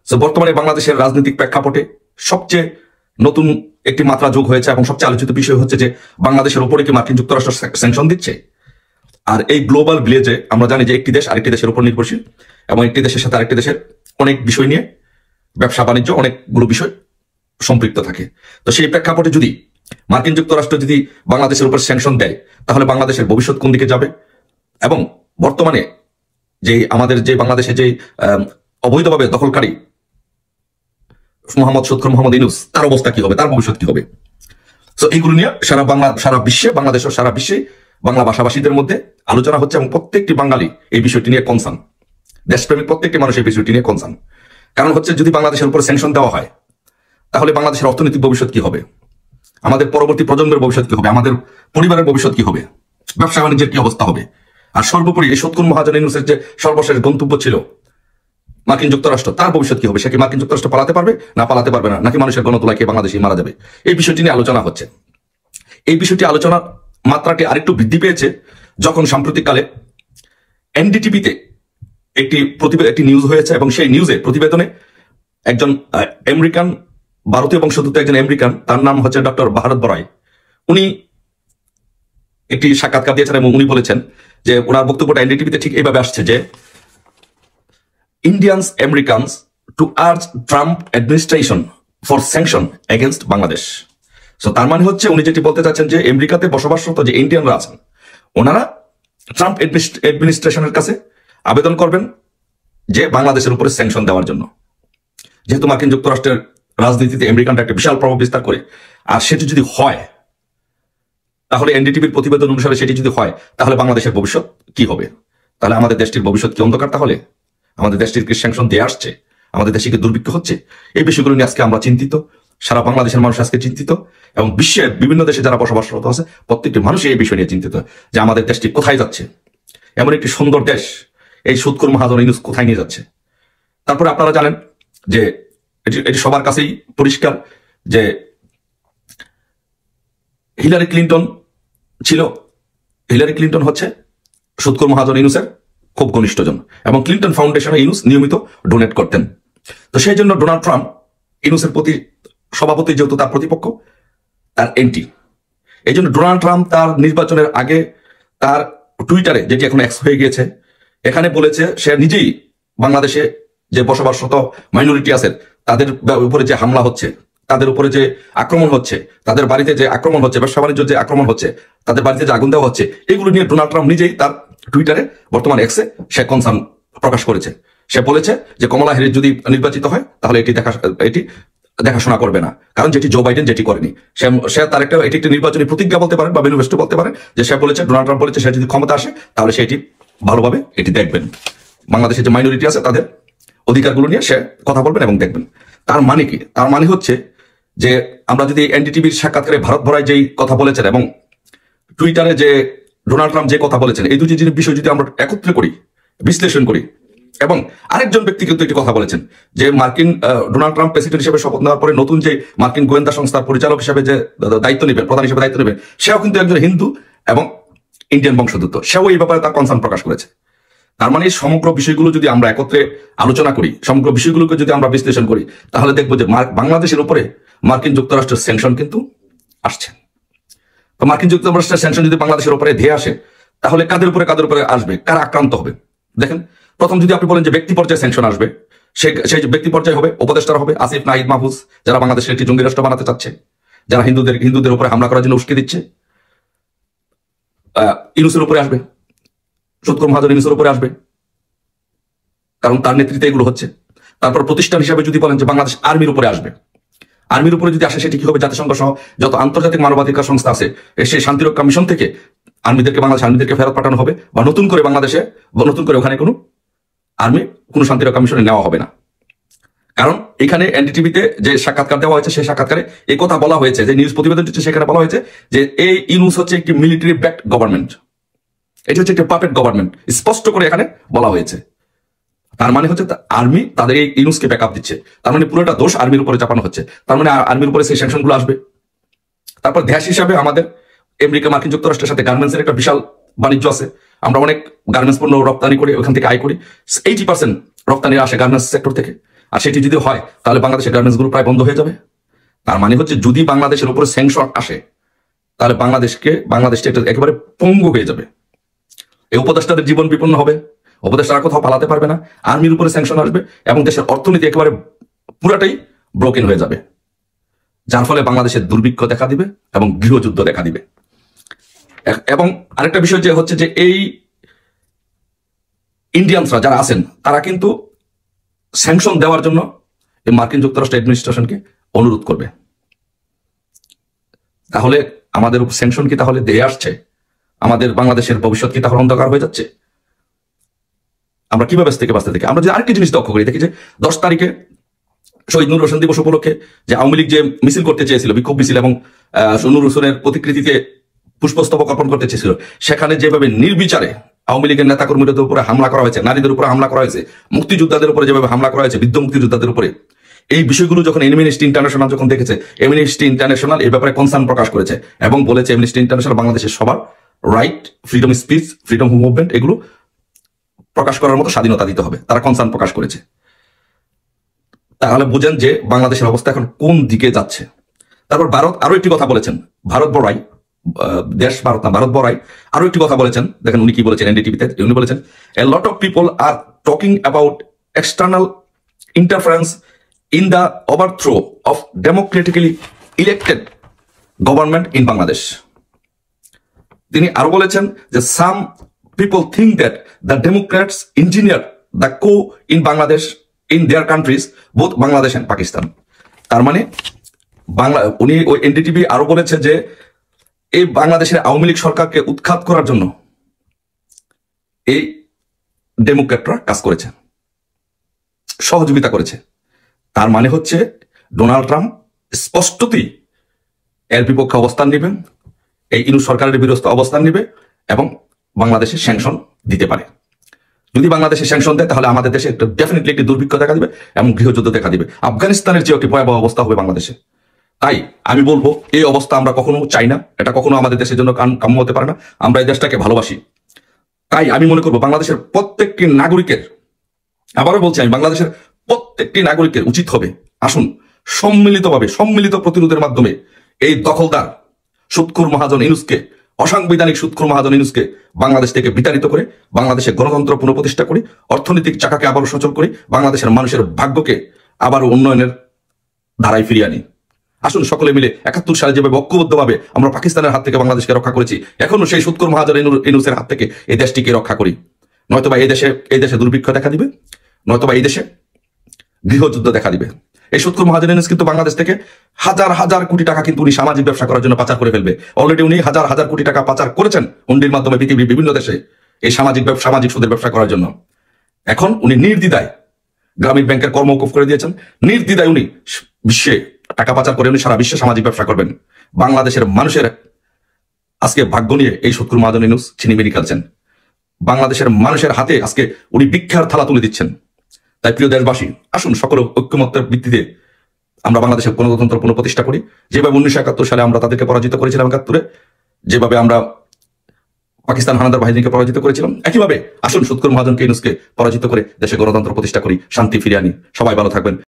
So বর্তমানে বাংলাদেশের রাজনৈতিক প্রেক্ষাপটে সবচেয়ে নতুন একটি মাত্রা যোগ হয়েছে এবং সবচেয়ে আলোচিত বিষয় হচ্ছে যে বাংলাদেশের উপরে কি মার্কিন যুক্তরাষ্ট্র স্যাংশন দিচ্ছে। আর এই গ্লোবাল ভিলেজে আমরা জানি যে একটি দেশ আরেকটি দেশের উপর নির্ভরশীল এবং একটি দেশের সাথে আরেকটি দেশের অনেক বিষয় নিয়ে ব্যবসা বাণিজ্য অনেকগুলো বিষয় সম্পৃক্ত থাকে। তো সেই প্রেক্ষাপটে যদি মার্কিন যুক্তরাষ্ট্র যদি বাংলাদেশের উপর স্যাংশন দেয় তাহলে বাংলাদেশের ভবিষ্যৎ কোন দিকে যাবে এবং বর্তমানে যে আমাদের যে বাংলাদেশে যে অবৈধভাবে দখলকারী মোহাম্মদ ইউনূস তার অবস্থা কি হবে, তার ভবিষ্যৎ কি হবে। তো এইগুলো নিয়ে সারা বিশ্বে বাংলাদেশ ও সারা বিশ্বে বাংলা ভাষাভাষীদের মধ্যে আলোচনা হচ্ছে এবং প্রত্যেকটি বাঙালি এই বিষয়টি নিয়ে কনসার্ন, দেশপ্রেমিক প্রত্যেকটি মানুষ এই বিষয়টি নিয়ে কনসার্ন। কারণ হচ্ছে যদি বাংলাদেশের উপর স্যাংশন দেওয়া হয় তাহলে বাংলাদেশের অর্থনৈতিক ভবিষ্যৎ কি হবে, আমাদের পরবর্তী প্রজন্মের ভবিষ্যৎ কি হবে, আমাদের পরিবারের ভবিষ্যৎ কি হবে, ব্যবসা বাণিজ্যের কি অবস্থা হবে। আর সর্বোপরি এই সৎকুর মহাজন ইউনূসের যে সর্বশেষ গন্তব্য ছিল মার্কিন যুক্তরাষ্ট্র, তার ভবিষ্যৎ কি হবে, সে কি মার্কিন যুক্তরাষ্ট্র পালাতে পারবে না পালাতে পারবে না, নাকি মানুষের গণতোলায় খেয়ে বাংলাদেশি মারা যাবে। এই বিষয়টি নিয়ে আলোচনা হচ্ছে। এই বিষয়টি আলোচনার মাত্রাটি আরেকটু বৃদ্ধি পেয়েছে যখন সাম্প্রতিককালে এনডিটিভিতে একটি নিউজ হয়েছে এবং সেই নিউজে প্রতিবেদনে একজন আমেরিকান ভারতীয় বংশোদ্ভূত একজন আমেরিকান, তার নাম হচ্ছে ডক্টর ভারত বরাই, উনি একটি সাক্ষাৎকার দিয়েছেন এবং উনি বলেছেন যে ওনার বক্তব্যটা এনডিটিভিতে ঠিক এইভাবে আসছে যে Indians Americans two urge Trump administration for sanction against Bangladesh. So তার মানে হচ্ছে উনি যেটি বলতে চাচ্ছেন যে আমেরিকাতে বসবাসরত যে ইন্ডিয়ানরা আছেন ওনারা ট্রাম্প অ্যাডমিনিস্ট্রেশনের কাছে আবেদন করবেন যে বাংলাদেশের উপরে স্যাংশন দেওয়ার জন্য। যেহেতু মার্কিন যুক্তরাষ্ট্রের রাজনীতিতে আমেরিকানরা একটা বিশাল প্রভাব বিস্তার করে, আর সেটি যদি হয় তাহলে এনডিটিভির প্রতিবেদন অনুসারে সেটি যদি হয় তাহলে বাংলাদেশের ভবিষ্যৎ কি হবে, তাহলে আমাদের দেশটির ভবিষ্যৎ কি অন্ধকার, তাহলে আমাদের দেশটির কি স্যাংশন দিয়ে আসছে, আমাদের দেশে কি দুর্ভিক্ষ হচ্ছে। এই বিষয়গুলো নিয়ে আজকে আমরা চিন্তিত, সারা বাংলাদেশের মানুষ আজকে চিন্তিত এবং বিশ্বের বিভিন্ন দেশে যারা বসবাসরত আছে প্রত্যেকটি মানুষ এই বিষয় নিয়ে চিন্তিত যে আমাদের দেশটি কোথায় যাচ্ছে। এমন একটি সুন্দর দেশ এই সুৎখোর মহাজন ইউনূস কোথায় নিয়ে যাচ্ছে। তারপরে আপনারা জানেন যে এটি সবার কাছেই পরিষ্কার যে হিলারি ক্লিন্টন হচ্ছে সুৎখোর মহাজন ইউনূসের খুব ঘনিষ্ঠজন এবং ক্লিন্টন ফাউন্ডেশনে ইউনূস নিয়মিত ডোনেট করতেন। তো সেই জন্য ডোনাল্ড ট্রাম্প ইউনূসের প্রতি সভাপতি, যেহেতু তার প্রতিপক্ষ, তার এন্টি, এই জন্য ডোনাল্ড ট্রাম্প তার নির্বাচনের আগে তার টুইটারে, যেটি এখন এক্স হয়ে গিয়েছে, এখানে বলেছে সে নিজেই বাংলাদেশে যে বসবাসরত মাইনরিটি আছে তাদের উপরে যে হামলা হচ্ছে, তাদের উপরে যে আক্রমণ হচ্ছে, তাদের বাড়িতে যে আক্রমণ হচ্ছে, ব্যবসা বাণিজ্য যে আক্রমণ হচ্ছে, তাদের বাড়িতে যে আগুন দেওয়া হচ্ছে, এগুলো নিয়ে ডোনাল্ড ট্রাম্প নিজেই তার টুইটারে বর্তমান এক্সে সে কনসার্ন প্রকাশ করেছে। সে বলেছে যে কমলা হ্যারিস যদি নির্বাচিত হয় তাহলে এটি দেখাশোনা করবে না, কারণ যেটি জো বাইডেন যেটি করেনি। সে তার এটি একটি নির্বাচনী প্রতিজ্ঞা বলতে পারেন বা ম্যানিফেস্টো বলতে পারেন যে সে বলেছে, ডোনাল্ড ট্রাম্প বলেছে সে যদি ক্ষমতা আসে তাহলে সে এটি ভালোভাবে এটি দেখবেন, বাংলাদেশের যে মাইনরিটি আছে তাদের অধিকারগুলো নিয়ে সে কথা বলবেন এবং দেখবেন। তার মানে কি? তার মানে হচ্ছে যে আমরা যদি এনডিটিভির সাক্ষাৎকারে ভারত ভরাই যেই কথা বলেছেন এবং টুইটারে যে ডোনাল্ড ট্রাম্প যে কথা বলেছেন, এই দুটি বিষয় যদি আমরা একত্রে করি, বিশ্লেষণ করি, এবং আরেকজন ব্যক্তি কিন্তু একটি কথা বলেছেন যে ডোনাল্ড ট্রাম্প প্রেসিডেন্ট হিসেবে শপথ নেওয়ার পরে নতুন যে মার্কিন গোয়েন্দা সংস্থার পরিচালক হিসেবে যে দায়িত্ব নেবেন, প্রধান হিসেবে দায়িত্ব নেবেন, সেও কিন্তু একজন হিন্দু এবং ইন্ডিয়ান বংশোদ্ভূত, সেও এই ব্যাপারে তার কনসার্ন প্রকাশ করেছে। তার মানে সমগ্র বিষয়গুলো যদি আমরা একত্রে আলোচনা করি, সমগ্র বিষয়গুলোকে যদি আমরা বিশ্লেষণ করি, তাহলে দেখবো যে বাংলাদেশের উপরে মার্কিন যুক্তরাষ্ট্রের স্যাংশন কিন্তু আসছে। তো মার্কিন যুক্তরাষ্ট্রের স্যাংশন যদি বাংলাদেশের উপরে ধেয়ে আসে তাহলে কাদের উপরে আসবে, কারা আক্রান্ত হবে। দেখেন, প্রথম যদি আপনি বলেন যে ব্যক্তি পর্যায়ে স্যাংশন আসবে, সেই ব্যক্তি পর্যায়ে হবে, উপদেষ্টারা হবে আসিফ, নাহিদ, মাহফুজ, যারা বাংলাদেশের একটি জঙ্গি রাষ্ট্র বানাতে চাচ্ছে, যারা হিন্দুদের উপরে হামলা করার জন্য উস্কে দিচ্ছে। ইউনূসের উপরে আসবে, সুৎখোর মহাজন ইউনূসের উপরে আসবে, কারণ তার নেতৃত্বে এগুলো হচ্ছে। তারপর প্রতিষ্ঠান হিসাবে যদি বলেন যে বাংলাদেশ আর্মির উপরে আসবে, আর্মির উপরে যদি আসে সেটি কি হবে, জাতিসংঘ সহ যত আন্তর্জাতিক মানবাধিকার সংস্থা আছে সেই শান্তিরক্ষা মিশন থেকে বাংলাদেশ আর্মিদেরকে ফেরত পাঠানো হবে, বা নতুন করে ওখানে কোনো শান্তিরক্ষা মিশনে নেওয়া হবে না। কারণ এখানে এনডিটিভিতে যে সাক্ষাৎকার দেওয়া হয়েছে সেই সাক্ষাৎকারে এই কথা বলা হয়েছে, যে নিউজ প্রতিবেদনটি সেখানে বলা হয়েছে যে এই ইউনূস হচ্ছে একটি মিলিটারি ব্যাকড গভর্নমেন্ট, এটি হচ্ছে একটি পাপেট গভর্নমেন্ট, স্পষ্ট করে এখানে বলা হয়েছে। তার মানে হচ্ছে আর্মি তাদের এই ইউনূসকে ব্যাকআপ দিচ্ছে, তার মানে পুরোটা দোষ আর্মির উপরে চাপানো হচ্ছে, তার মানে আর্মির উপরে সেই স্যাংশনগুলো আসবে। তারপর দেশ হিসাবে আমাদের মার্কিন যুক্তরাষ্ট্রের সাথে গার্মেন্টসের একটা বিশাল বাণিজ্য আছে, আমরা অনেক গার্মেন্টস পণ্য রপ্তানি করি, ওখান থেকে আয় করি, 80% রপ্তানি আসে গার্মেন্টস সেক্টর থেকে। আর সেটি যদি হয় তাহলে বাংলাদেশের গার্মেন্টস গুলো প্রায় বন্ধ হয়ে যাবে। তার মানে হচ্ছে যদি বাংলাদেশের উপরে স্যাংশন আসে তাহলে বাংলাদেশটা একেবারে পঙ্গু হয়ে যাবে। এই উপদেষ্টাদের জীবন বিপন্ন হবে, উপদেষ্টারা কোথাও পালাতে পারবে না, আর্মির উপরে স্যাংশন আসবে এবং দেশের অর্থনীতি একেবারে পুরাটাই ব্রোকেন হয়ে যাবে, যার ফলে বাংলাদেশের দুর্ভিক্ষ দেখা দিবে এবং গৃহযুদ্ধ দেখা দিবে। এবং আরেকটা বিষয় যে হচ্ছে যে এই ইন্ডিয়ানসরা যারা আছেন তারা কিন্তু স্যাংশন দেওয়ার জন্য এই মার্কিন যুক্তরাষ্ট্র অ্যাডমিনিস্ট্রেশনকে অনুরোধ করবে। তাহলে আমাদের স্যাংশন কি তাহলে দিয়ে আসছে? আমাদের বাংলাদেশের ভবিষ্যৎ কি তাহলে অন্ধকার হয়ে যাচ্ছে? আমরা কিভাবে থেকে বাঁচতে থেকে আমরা যে আরেকটি জিনিস লক্ষ্য করি, দেখি যে 10 তারিখে শহীদ নূর হোসেন দিবস উপলক্ষে যে আওয়ামী লীগ যে মিছিল করতে চেয়েছিল, বিক্ষোভ মিছিল, এবং নূর হোসেনের প্রতিকৃতিতে পুষ্পস্তবক অর্পণ করতে চেয়েছিল, সেখানে যেভাবে নির্বিচারে আওয়ামী লীগের নেতাকর্মীদের উপরে হামলা করা হয়েছে, নারীদের উপরে হামলা করা হয়েছে, মুক্তিযোদ্ধাদের উপরে যেভাবে হামলা করা হয়েছে, বৃদ্ধ মুক্তিযোদ্ধাদের উপরে, এই বিষয়গুলো যখন অ্যামনেস্টি ইন্টারন্যাশনাল যখন দেখেছে, অ্যামনেস্টি ইন্টারন্যাশনাল এই ব্যাপারে কনসার্ন প্রকাশ করেছে এবং বলেছে অ্যামনেস্টি ইন্টারন্যাশনাল বাংলাদেশের সবার right, freedom speech, freedom of movement এগুলো প্রকাশ করার মতো স্বাধীনতা দিতে হবে, তারা কনসার্ন প্রকাশ করেছে। তাহলে বুঝেন যে বাংলাদেশের অবস্থা এখন কোন দিকে যাচ্ছে। তারপর ভারত আরো একটি কথা বলেছেন, ভারত বড়াই, দেশ ভারত না, ভারত বড়াই আরো একটি কথা বলেছেন। দেখেন উনি কি বলেছেন এনডিটিভিতে, উনি বলেছেন, a lot of people are talking about external interference in the overthrow of democratically elected government in Bangladesh. তিনি আরো বলেছেন যে some people think that the Democrats engineer the coup in Bangladesh in their countries both Bangladesh and Pakistan. তার মানে উনি ওই NDTV আরো বলেছে যে এই বাংলাদেশের আওয়ামী লীগ সরকারকে উৎখাত করার জন্য এই ডেমোক্র্যাটরা কাজ করেছে, সহযোগিতা করেছে। তার মানে হচ্ছে ডোনাল্ড ট্রাম্প স্পষ্টতই এর বিপক্ষে অবস্থান নেবেন, এই ইনু সরকারের বিরুদ্ধে অবস্থান নেবে এবং বাংলাদেশে স্যাংশন দিতে পারে। যদি বাংলাদেশে স্যাংশন দেয় তাহলে আমাদের দেশে ডেফিনেটলি একটি দুর্ভিক্ষ দেখা দিবে এবং গৃহযুদ্ধ দেখা দিবে, আফগানিস্তানের যে একটি ভয়াবহ অবস্থা হবে বাংলাদেশে। তাই আমি বলবো এই অবস্থা আমরা কখনো চাই না, এটা কখনো আমাদের দেশের জন্য কাম্য হতে পারে না। আমরা এই দেশটাকে ভালোবাসি। তাই আমি মনে করবো বাংলাদেশের প্রত্যেকটি নাগরিকের, আবারও বলছি আমি, বাংলাদেশের প্রত্যেকটি নাগরিকের উচিত হবে আসুন সম্মিলিতভাবে, সম্মিলিত প্রতিরোধের মাধ্যমে এই দখলদার সুৎখোর মহাজন ইউনূসকে, অসাংবিধানিক সুৎখোর মহাজন ইউনূসকে বাংলাদেশ থেকে বিতাড়িত করে বাংলাদেশে গণতন্ত্র পুনঃপ্রতিষ্ঠা করি, অর্থনৈতিক চাকাকে আবারও সচল করি, বাংলাদেশের মানুষের ভাগ্যকে আবারও উন্নয়নের ধারায় ফিরিয়ে আনি। আসুন সকলে মিলে 71 সালে যেভাবে ঐক্যবদ্ধভাবে আমরা পাকিস্তানের হাত থেকে বাংলাদেশকে রক্ষা করেছি, এখনো সেই সুৎখোর মহাজন ইউনূসের হাত থেকে এই দেশটিকে রক্ষা করি। নয়তোবা এই দেশে দুর্ভিক্ষ দেখা দিবে, নয়তোবা এই দেশে গৃহযুদ্ধ দেখা দিবে। এই সুৎখোর মহাজন ইউনূস কিন্তু বাংলাদেশ থেকে হাজার হাজার কোটি টাকা কিন্তু উনি সামাজিক ব্যবসা করার জন্য পাচার করে ফেলবে। অলরেডি উনি হাজার হাজার কোটি টাকা পাচার করেছেন হুন্ডির মাধ্যমে পৃথিবীর বিভিন্ন দেশে এই সামাজিক সুদের ব্যবসা করার জন্য। এখন উনি নির্দ্বিধায় গ্রামীণ ব্যাংকের কর্মকুফ করে দিয়েছেন, নির্দ্বিধায় উনি বিশ্বে টাকা পাচার করে উনি সারা বিশ্বে সামাজিক ব্যবসা করবেন। বাংলাদেশের মানুষের আজকে ভাগ্য নিয়ে এই সুৎখোর মহাজন ইউনূস ছিনিমিনি খেলছেন। বাংলাদেশের মানুষের হাতে আজকে উনি ভিক্ষার থালা তুলে দিচ্ছেন। তাই প্রিয় দেশবাসী, আসুন সকল ঐক্যমত্যের ভিত্তিতে আমরা বাংলাদেশের গণতন্ত্র পুনঃপ্রতিষ্ঠা করি। যেভাবে 1971 সালে আমরা তাদেরকে পরাজিত করেছিলাম 71-এ, যেভাবে আমরা পাকিস্তান হানাদার বাহিনীকে পরাজিত করেছিলাম, একইভাবে আসুন সুৎখোর মহাজন ইউনূসকে পরাজিত করে দেশে গণতন্ত্র প্রতিষ্ঠা করি, শান্তি ফিরিয়ে আনি। সবাই ভালো থাকবেন।